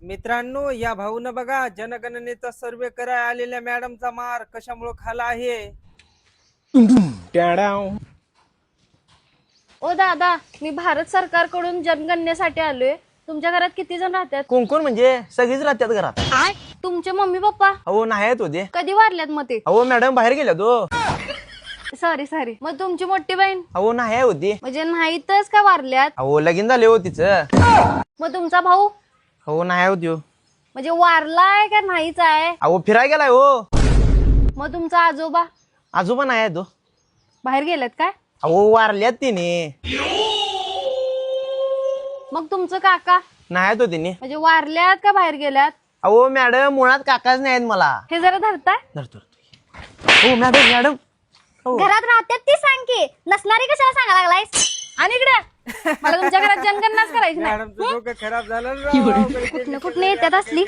मित्रांनो, या भाऊनं बघा जनगणनेचा सर्वे करायला आलेल्या मॅडमचा मार कशामुळे खाला आहे. ओ दादा, मी भारत सरकारकडून जनगणनेसाठी आलोय. तुमच्या घरात किती जण राहतात? कोण कोण म्हणजे सगळीच राहतात घरात. तुमचे मम्मी पप्पा अहो नाही आहेत होते. कधी वारल्यात मग ते? अहो मॅडम बाहेर गेल्या तो. सॉरी. मग तुमची मोठी बहीण अहो नाही आहे होती. म्हणजे नाहीतच का वारल्यात? अहो लगीन झाले हो तिचं. मग तुमचा भाऊ अहो नाही होती हो. म्हणजे वारलाय का नाहीच आहे? अहो फिराय गेलाय हो. मग तुमचा आजोबा आजोबा नाही आहे तो. बाहेर गेलेत काय? अहो वारल्यात तिने. मग तुमचं काका नाही आहेत हो तिने. म्हणजे वारल्यात का बाहेर गेल्यात? अहो मॅडम मुळात काकाच नाही आहेत मला. हे जरा धरताय. धरतो. हो मॅडम मॅडम. घरात राहतात ती सांग की, नसणारी कशाला सांगा लागलायस? आणि इकडे मला तुमच्या घरात जनगणनाच करायची नाही. मॅडमचं डोकं खराब झालं ना राव. कुठनं येतात असली.